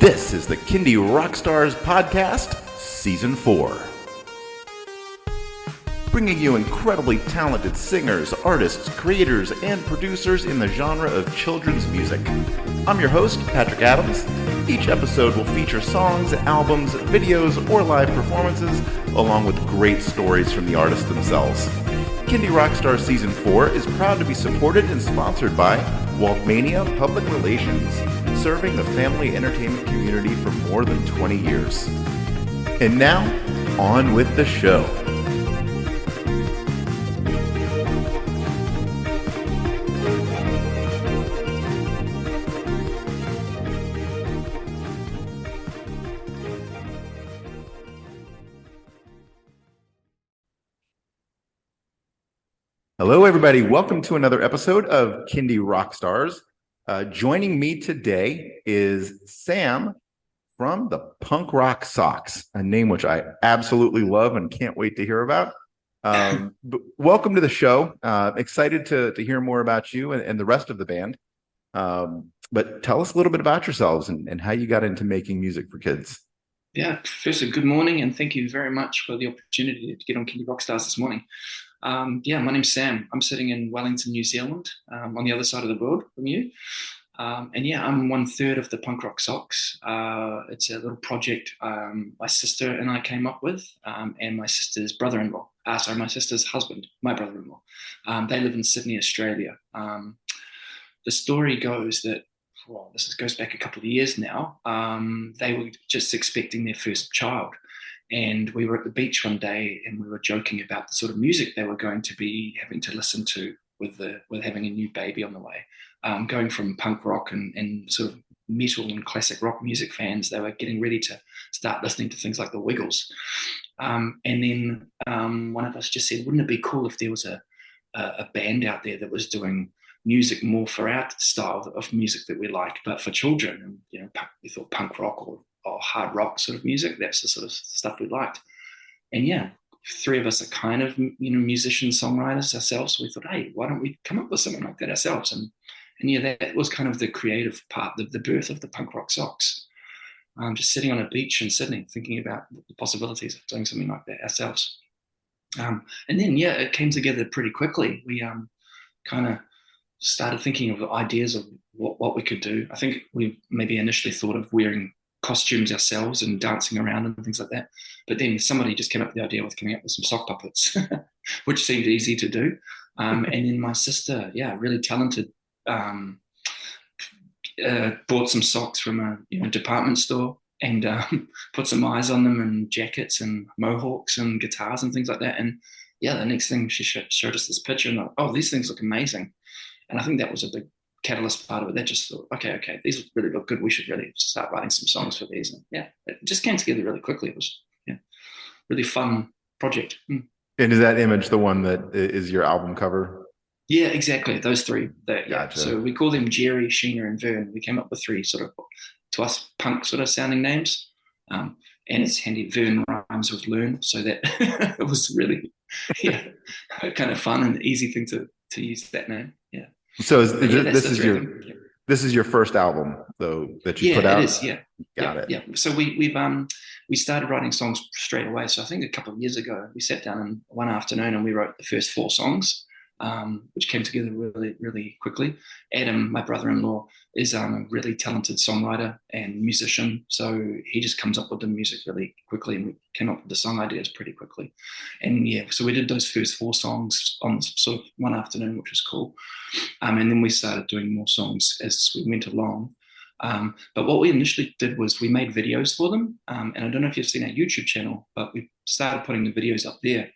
This is the Kindie Rockstars Podcast, Season 4. Bringing you incredibly talented singers, artists, creators, and producers in the genre of children's music. I'm your host, Patrick Adams. Each episode will feature songs, albums, videos, or live performances, along with great stories from the artists themselves. Kindie Rockstars Season 4 is proud to be supported and sponsored by Waltmania Public Relations, serving the family entertainment community for more than 20 years. And now, on with the show. Hello, everybody. Welcome to another episode of Kindie Rockstars. Joining me today is Sam from the Punk Rock Socks, a name which I absolutely love and can't wait to hear about. But welcome to the show. Excited to hear more about you and the rest of the band. But tell us a little bit about yourselves and how you got into making music for kids. Yeah, firstly, good morning, and thank you very much for the opportunity to get on Kindie Rockstars this morning. My name's Sam. I'm sitting in Wellington, New Zealand, on the other side of the world from you. I'm 1/3 of the Punk Rock Socks. It's a little project my sister and I came up with, and my sister's brother-in-law. My sister's husband, my brother-in-law. They live in Sydney, Australia. The story goes that, goes back a couple of years now. They were just expecting their first child. And we were at the beach one day and we were joking about the sort of music they were going to be having to listen to with having a new baby on the way. Going from punk rock and sort of metal and classic rock music fans, they were getting ready to start listening to things like the Wiggles. And then one of us just said, wouldn't it be cool if there was a band out there that was doing music more for our style of music that we like, but for children? And we thought punk rock or hard rock sort of music, that's the sort of stuff we liked. And three of us are kind of musicians, songwriters ourselves, so we thought, hey, why don't we come up with something like that ourselves? And that was kind of the creative part, the birth of the Punk Rock Socks. Just sitting on a beach in Sydney thinking about the possibilities of doing something like that ourselves. It came together pretty quickly. We kind of started thinking of ideas of what we could do. I think we maybe initially thought of wearing costumes ourselves and dancing around and things like that. But then somebody just came up with the idea of coming up with some sock puppets, which seemed easy to do. And then my sister, really talented, bought some socks from a department store and put some eyes on them and jackets and mohawks and guitars and things like that. And the next thing she showed us this picture and these things look amazing. And I think that was a big catalyst part of it. That just thought, okay, these really look good. We should really start writing some songs for these. And it just came together really quickly. It was really fun project. And is that image the one that is your album cover? Yeah, exactly. Those three. Gotcha. So we call them Jerry, Sheena, and Vern. We came up with three sort of, to us, punk sort of sounding names. And it's handy. Vern rhymes with learn, so that it was really kind of fun and easy thing to use that name. Yeah. So this is your first album though that you put out? It is. Got it. Yeah. So we started writing songs straight away. So I think a couple of years ago we sat down in one afternoon and we wrote the first 4 songs, which came together really, really quickly. Adam, my brother-in-law, is a really talented songwriter and musician. So he just comes up with the music really quickly and we came up with the song ideas pretty quickly. And so we did those first 4 songs on sort of one afternoon, which was cool. And then we started doing more songs as we went along. But what we initially did was we made videos for them. And I don't know if you've seen our YouTube channel, but we started putting the videos up there.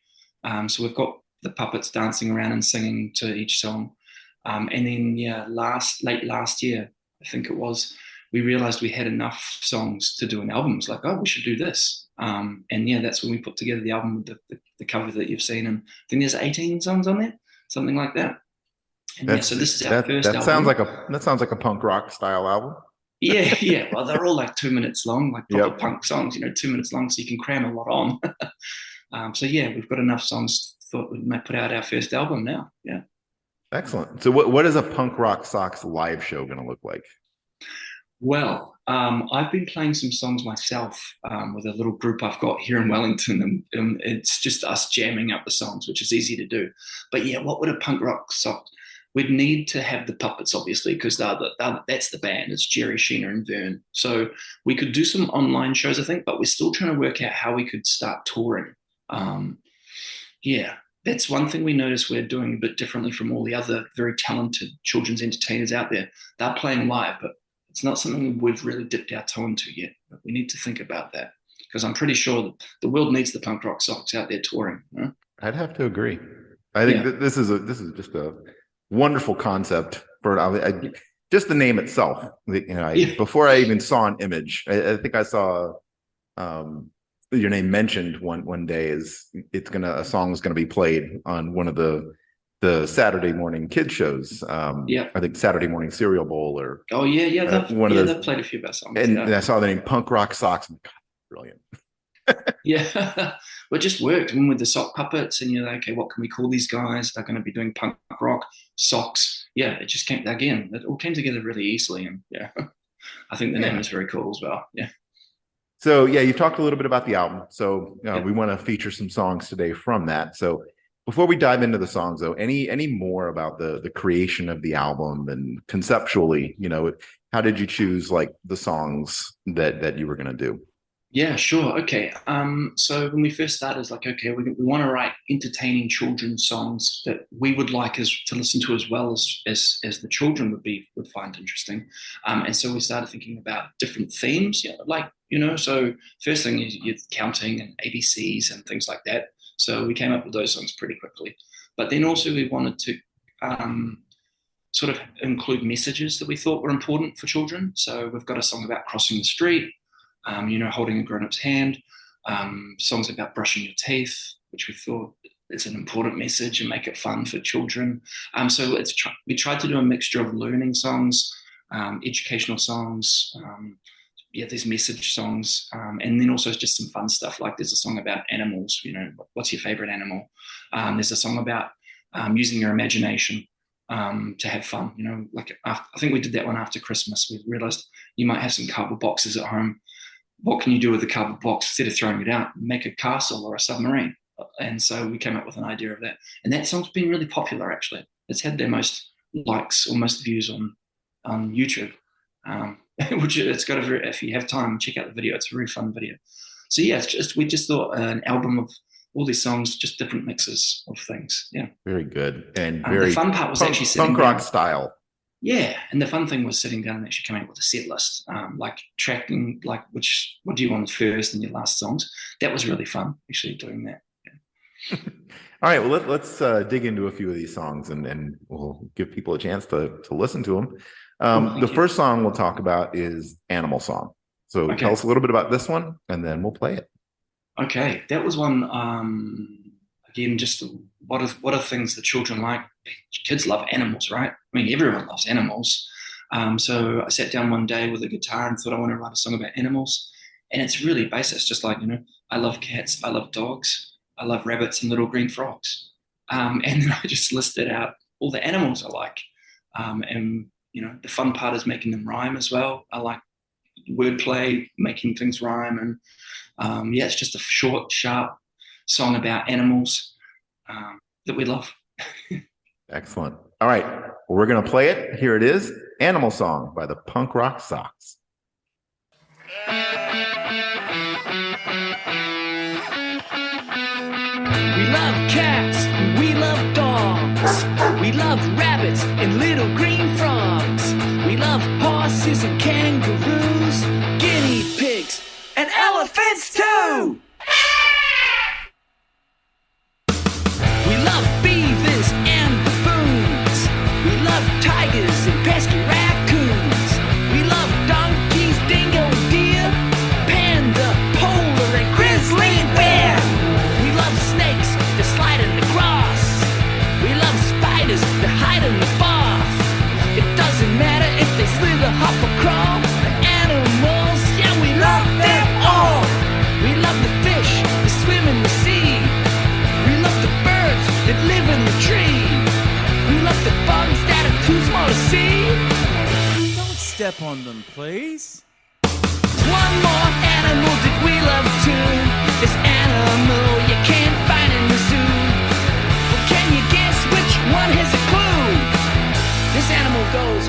So we've got the puppets dancing around and singing to each song. And then, late last year, I think it was, we realized we had enough songs to do an album. It's like, we should do this. That's when we put together the album with the cover that you've seen. And I think there's 18 songs on there, something like that. And so this is our first album. That sounds like a punk rock style album. Yeah. Well, they're all like 2 minutes long, like proper punk songs, 2 minutes long, so you can cram a lot on. We've got enough songs. Thought we might put out our first album now. Yeah. Excellent. So what is a Punk Rock Socks live show going to look like? Well, I've been playing some songs myself with a little group I've got here in Wellington, and it's just us jamming up the songs, which is easy to do. But yeah, what would a punk rock song? We'd need to have the puppets, obviously, because that's the band. It's Jerry, Sheena, and Vern. So we could do some online shows, I think, but we're still trying to work out how we could start touring. Yeah, that's one thing we notice we're doing a bit differently from all the other very talented children's entertainers out there. They're playing live, but it's not something we've really dipped our toe into yet. But we need to think about that, because I'm pretty sure that the world needs the punk rock socks out there touring. Huh? I'd have to agree. I think this is just a wonderful concept for just the name itself. Before I even saw an image, I think I saw your name mentioned one day. A song is gonna be played on one of the Saturday morning kid shows. I think Saturday Morning Cereal Bowl or they've played a few of our songs. And I saw the name Punk Rock Socks. God, brilliant. Yeah, well, it just worked. And with the sock puppets, and you're like, okay, what can we call these guys? They're going to be doing punk rock socks. Yeah, it just came again. It all came together really easily, and yeah, I think the name is very cool as well. Yeah. So yeah, you talked a little bit about the album. So we want to feature some songs today from that. So before we dive into the songs, though, any more about the creation of the album and conceptually, how did you choose like the songs that you were going to do? Yeah, sure. Okay. So when we first started, it's like, okay, we want to write entertaining children's songs that we would like us to listen to as well as the children would find interesting. And so we started thinking about different themes, so first thing is you're counting and ABCs and things like that. So we came up with those songs pretty quickly. But then also we wanted to sort of include messages that we thought were important for children. So we've got a song about crossing the street, holding a grown-up's hand, songs about brushing your teeth, which we thought is an important message and make it fun for children. So we tried to do a mixture of learning songs, educational songs, these message songs, and then also just some fun stuff. Like there's a song about animals, what's your favorite animal? There's a song about using your imagination to have fun. I think we did that one after Christmas. We realized you might have some cardboard boxes at home. What can you do with the cardboard box? Instead of throwing it out, make a castle or a submarine. And so we came up with an idea of that. And that song's been really popular, actually. It's had their most likes or most views on YouTube. Which it's got if you have time, check out the video. It's a really fun video. So yeah, we just thought an album of all these songs, just different mixes of things. Yeah. Very good. And very the fun part was actually sitting punk rock style. Yeah, and the fun thing was sitting down and actually coming up with a set list, tracking what do you want first and your last songs. That was really fun, actually doing that. Yeah. All right, well let's dig into a few of these songs and we'll give people a chance to listen to them. The first song we'll talk about is Animal Song. So tell us a little bit about this one, and then we'll play it. Okay, that was one. Again, just what are things that children like? Kids love animals, right? I mean, everyone loves animals. So I sat down one day with a guitar and thought I want to write a song about animals. And it's really basic. It's just like, I love cats, I love dogs, I love rabbits and little green frogs. And then I just listed out all the animals I like. And the fun part is making them rhyme as well. I like wordplay, making things rhyme. And it's just a short, sharp song about animals that we love. Excellent. All right. Well, we're going to play it. Here it is. Animal Song by the Punk Rock Socks. We love cats, we love dogs, we love rabbits and little green frogs. We love horses and kangaroos, guinea pigs and elephants too. We love beavers and baboons. We love tigers and pesky raccoons. We love donkeys, dingo, deer, panda, polar and grizzly bear. We love snakes that slide in the grass. We love spiders that hide in the bath. It doesn't matter if they slither, hop or crawl. The animals, yeah, we love them all. We love the fish that swim in the sea. We love the birds that live in the tree. We love the bugs that are too small to see. Don't step on them, please. one more animal that we love too. This animal you can't find in the zoo. Well, can you guess which one has a clue? This animal goes.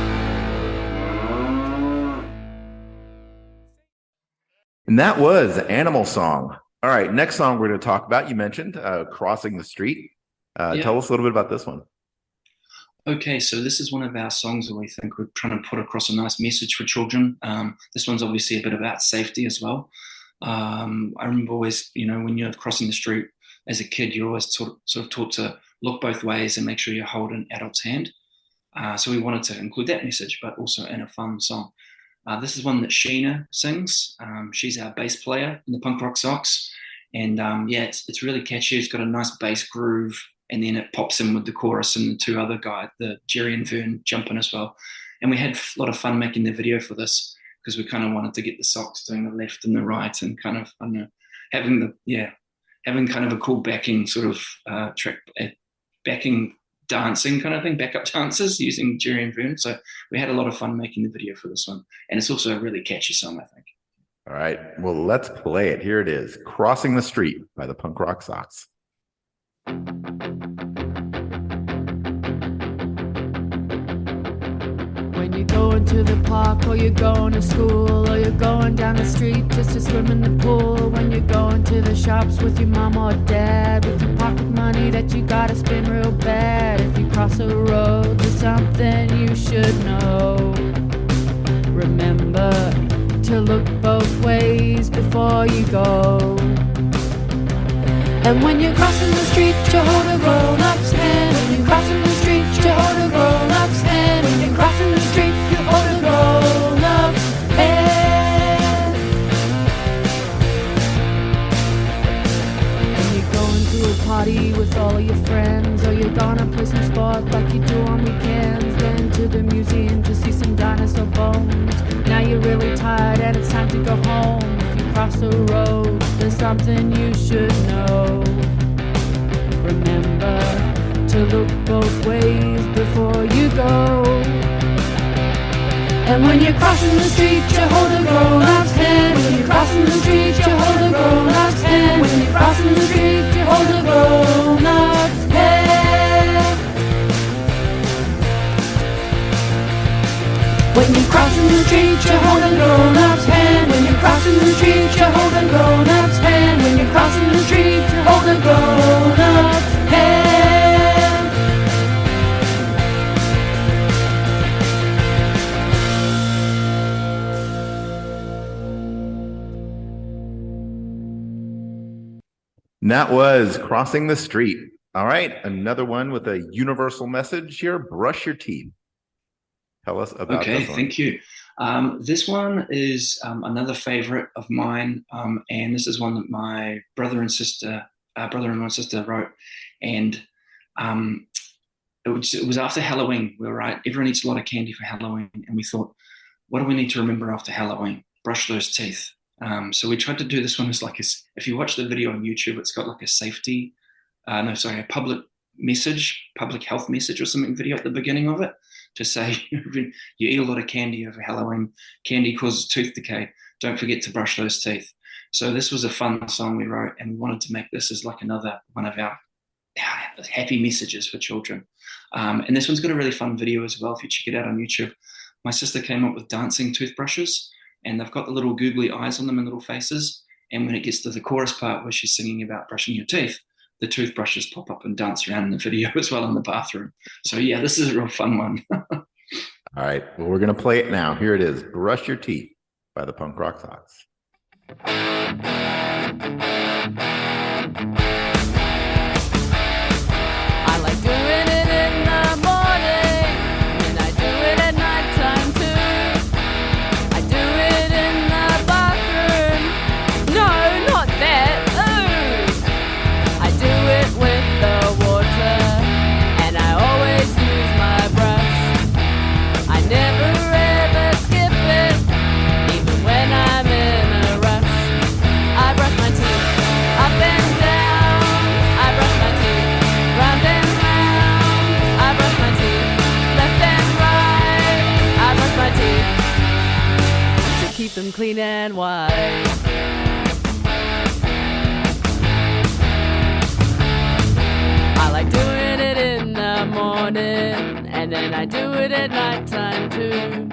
And that was Animal Song. All right, next song we're going to talk about, you mentioned Crossing the Street. Tell us a little bit about this one. Okay, so this is one of our songs where we think we're trying to put across a nice message for children. This one's obviously a bit about safety as well. I remember always, when you're crossing the street as a kid, you're always sort of taught to look both ways and make sure you hold an adult's hand. So we wanted to include that message, but also in a fun song. This is one that Sheena sings. She's our bass player in the Punk Rock Sox. And it's really catchy. It's got a nice bass groove. And then it pops in with the chorus and the two other guys, the Jerry and Vern, jump in as well. And we had a lot of fun making the video for this because we kind of wanted to get the Sox doing the left and the right and kind of, I don't know, having kind of a cool backing sort of track, backing dancing kind of thing, backup dancers using Jerry and Vern. So we had a lot of fun making the video for this one. And it's also a really catchy song, I think. All right, well, let's play it. Here it is, Crossing the Street by the Punk Rock Sox. When you're going to the park, or you're going to school, or you're going down the street just to swim in the pool, when you're going to the shops with your mom or dad, with your pocket money that you gotta spend real bad, if you cross a road, there's something you should know. Remember to look both ways before you go. And when you're crossing the street, you hold a grown-up's hand. When you're crossing the street, you hold a grown-up's hand. When you're crossing the street, you hold a grown-up's hand. When you're going to a party with all your friends, or you're gonna play some sport like you do on weekends, then to the museum to see some dinosaur bones. Now you're really tired and it's time to go home. If you cross the road, there's something you should know. Remember to look both ways before you go. And when you're crossing the street, you hold a grown-up's hand. When you're crossing the street, you hold a grown-up's hand. When you're crossing the street, you hold a grown-up's hand. When you're crossing the street, you hold a grown-up's hand. When you're crossing the street, you hold a grown-up's hand. When you're crossing the street, you hold a grown-up's hand. And that was Crossing the Street. All right, another one with a universal message here, brush your teeth. Tell us about this one. Okay, thank you. This one is another favorite of mine, and this is one that my brother-in-law and sister wrote. And it was after Halloween. We were right. Everyone eats a lot of candy for Halloween, and we thought, what do we need to remember after Halloween? Brush those teeth. So we tried to do this one as like if you watch the video on YouTube, it's got like a public health message or something video at the beginning of it to say, you eat a lot of candy over Halloween. Candy causes tooth decay. Don't forget to brush those teeth. So this was a fun song we wrote, and we wanted to make this as like another one of our happy messages for children. And this one's got a really fun video as well. If you check it out on YouTube, my sister came up with dancing toothbrushes, and they've got the little googly eyes on them and little faces. And when it gets to the chorus part where she's singing about brushing your teeth, the toothbrushes pop up and dance around in the video as well in the bathroom. So yeah, this is a real fun one. All right, well, we're going to play it now. Here it is, Brush Your Teeth by the Punk Rock Sox. I like doing it in the morning, and I do it at nighttime too. I do it in the bathroom. No, not that. Ooh. I do it with the water, and I always use my brush. I never ever skip it, even when I'm in a rush. I brush my teeth them clean and white. I like doing it in the morning, and then I do it at nighttime too.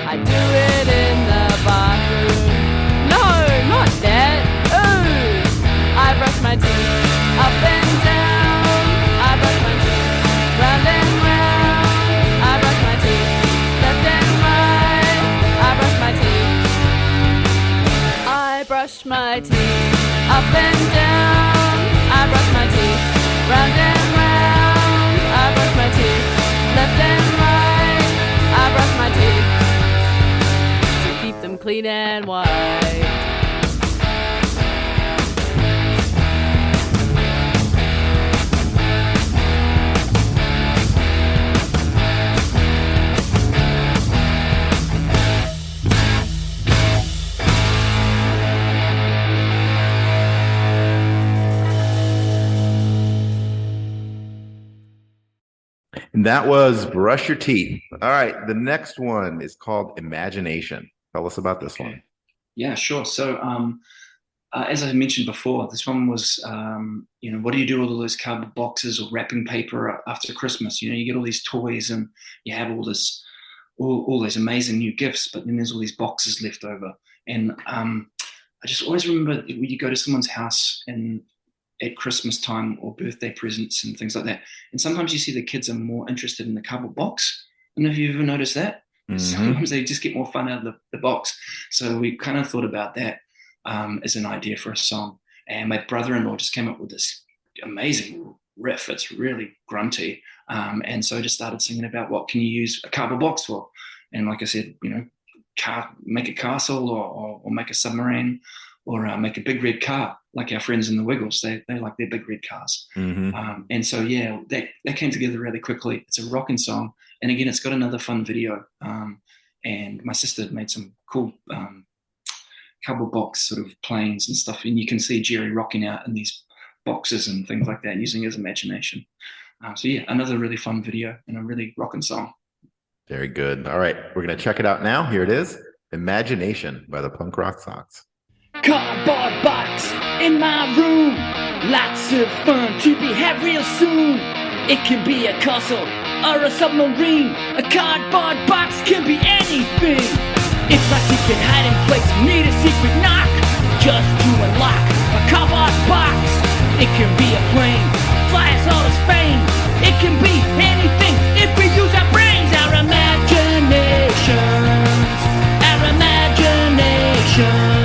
I do it in the bathroom. No, not that. Ooh! I brush my teeth up and down. I brush my teeth round and round. I brush my teeth left and right. I brush my teeth. I brush my teeth up and down. I brush my teeth round and round. I brush my teeth left and right. I brush my teeth to keep them clean and white. And that was Brush Your Teeth. All right. The next one is called Imagination. Tell us about this one. Yeah, sure. So, as I mentioned before, this one was, what do you do with all those cardboard boxes or wrapping paper after Christmas? You know, you get all these toys and you have all these amazing new gifts, but then there's all these boxes left over. And I just always remember when you go to someone's house and at Christmas time or birthday presents and things like that, and sometimes you see the kids are more interested in the cardboard box. I don't know if you've ever noticed that. Mm-hmm. Sometimes they just get more fun out of the box. So we kind of thought about that as an idea for a song. And my brother-in-law just came up with this amazing riff. It's really grunty. And so I just started singing about what can you use a cardboard box for. And like I said, make a castle or make a submarine or make a big red car, like our friends in the Wiggles. They like their big red cars. Mm-hmm. And so, yeah, that came together really quickly. It's a rocking song. And again, it's got another fun video. And my sister made some cool cardboard box sort of planes and stuff. And you can see Jerry rocking out in these boxes and things like that, using his imagination. So, yeah, another really fun video and a really rocking song. Very good. All right. We're going to check it out now. Here it is. Imagination by the Punk Rock Sox. Cardboard box in my room. Lots of fun to be had real soon. It can be a castle or a submarine. A cardboard box can be anything. It's my secret hiding place. Need a secret knock just to unlock a cardboard box. It can be a plane, fly us all to Spain. It can be anything if we use our brains, our imaginations, our imaginations.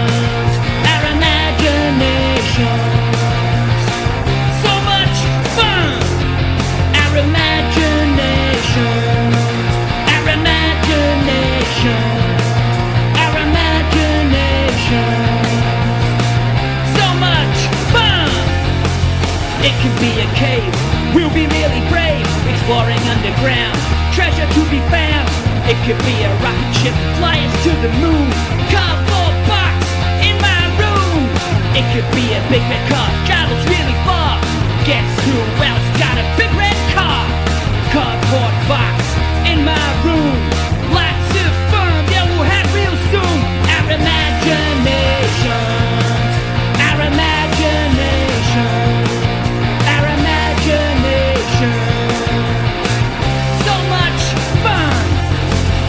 So much fun. Our imaginations, our imaginations, our imaginations. So much fun. It could be a cave. We'll be really brave, exploring underground, treasure to be found. It could be a rocket ship, fly us to the moon. Cardboard box in my room. It could be a big red car, travels really far. Guess who else got a big red car? Cardboard box in my room. Lots of fun, yeah, we'll have real soon. Our imaginations, our imaginations, our imaginations. So much fun.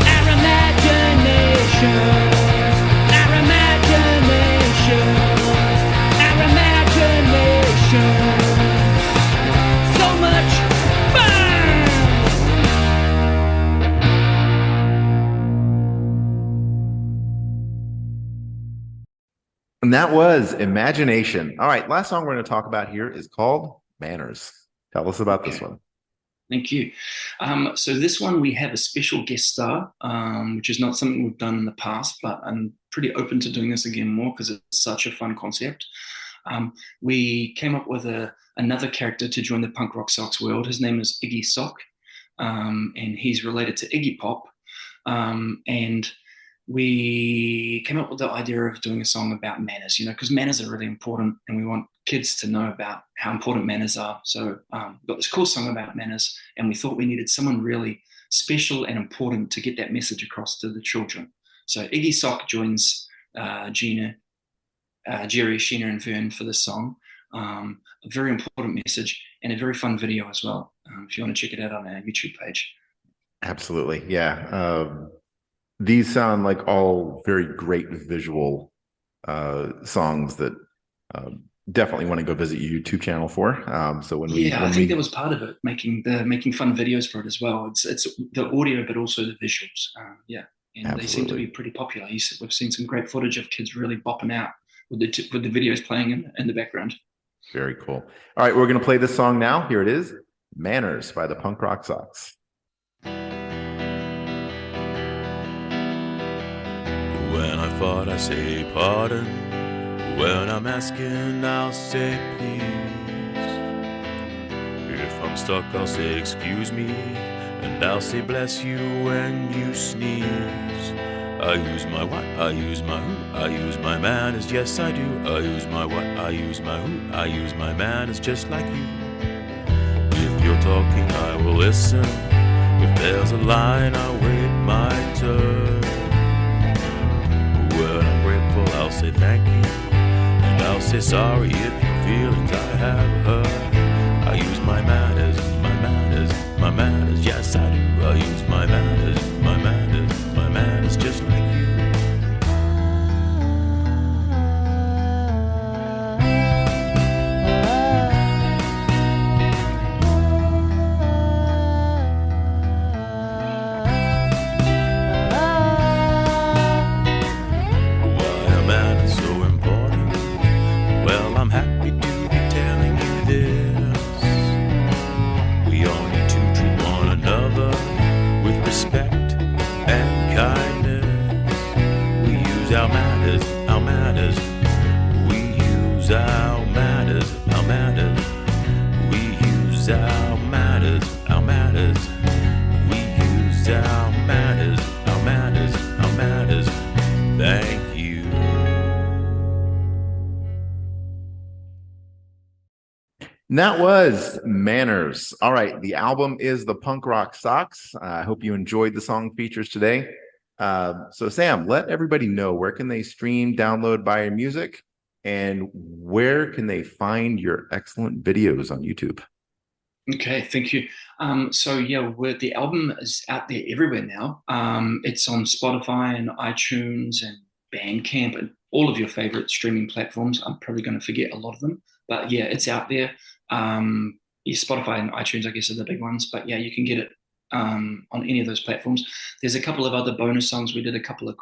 Our imaginations, our imaginations. So much fun. And that was Imagination. All right, last song we're going to talk about here is called Manners. Tell us about this one. Thank you. So this one we have a special guest star, which is not something we've done in the past, but I'm pretty open to doing this again more because it's such a fun concept. We came up with another character to join the Punk Rock Sox world. His name is Iggy Sock, and he's related to Iggy Pop. And we came up with the idea of doing a song about manners, because manners are really important, and we want kids to know about how important manners are. So we've got this cool song about manners, and we thought we needed someone really special and important to get that message across to the children. So Iggy Sock joins Jerry, Sheena, and Vern for this song. A very important message and a very fun video as well. If you want to check it out on our YouTube page. Absolutely. Yeah. These sound like all very great visual songs that definitely want to go visit your YouTube channel for. So I think that was part of it, making fun videos for it as well. It's the audio, but also the visuals. And Absolutely. They seem to be pretty popular. We've seen some great footage of kids really bopping out with the videos playing in the background. Very cool. All right, we're going to play this song now. Here it is, "Manners" by the Punk Rock Sox. When I fought, I say pardon. When I'm asking, I'll say please. If I'm stuck, I'll say excuse me. And I'll say bless you when you sneeze. I use my what? I use my who? I use my manners, yes I do. I use my what? I use my who? I use my manners just like you. If you're talking, I will listen. If there's a line, I'll wait my turn. When I'm grateful, I'll say thank you. And I'll say sorry if your feelings I have hurt. I use my manners, my manners, my manners, yes I do. I use my manners, my manners, my manners just like you. And that was "Manners." All right, the album is the Punk Rock Sox. I hope you enjoyed the song features today. So Sam, let everybody know, where can they stream, download, buy your music, and where can they find your excellent videos on YouTube? Okay, thank you. The album is out there everywhere now. It's on Spotify and iTunes and Bandcamp and all of your favorite streaming platforms. I'm probably going to forget a lot of them, but yeah, it's out there. Spotify and iTunes, I guess, are the big ones, but yeah, you can get it on any of those platforms. There's a couple of other bonus songs. We did a couple of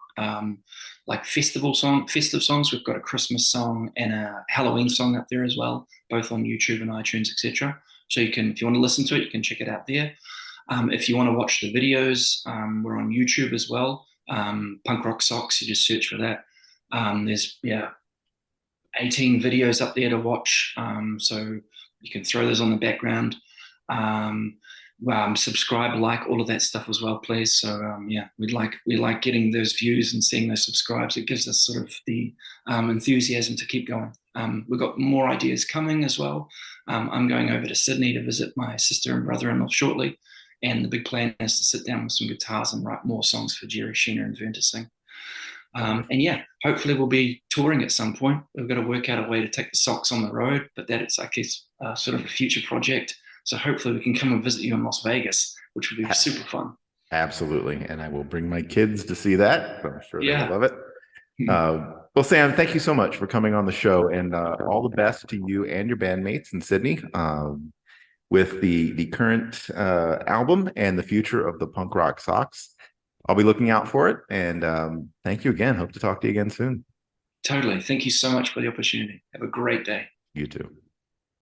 festive songs. We've got a Christmas song and a Halloween song up there as well, both on YouTube and iTunes, etc. So you can, if you want to listen to it, you can check it out there. If you want to watch the videos, we're on YouTube as well. Punk Rock Sox, you just search for that. There's 18 videos up there to watch, so you can throw those on the background. Subscribe, like, all of that stuff as well, please. So we like getting those views and seeing those subscribes. It gives us sort of the enthusiasm to keep going. We've got more ideas coming as well. I'm going over to Sydney to visit my sister and brother-in-law shortly, and the big plan is to sit down with some guitars and write more songs for Jerry, Sheena, and Vern to sing. Hopefully we'll be touring at some point. We've got to work out a way to take the Sox on the road, but that is, I guess, sort of a future project. So hopefully we can come and visit you in Las Vegas, which would be super fun. Absolutely. And I will bring my kids to see that. I'm sure they'll love it. Well, Sam, thank you so much for coming on the show, and all the best to you and your bandmates in Sydney with the current album and the future of the Punk Rock Sox. I'll be looking out for it, and thank you again. Hope to talk to you again soon. Totally. Thank you so much for the opportunity. Have a great day. You too.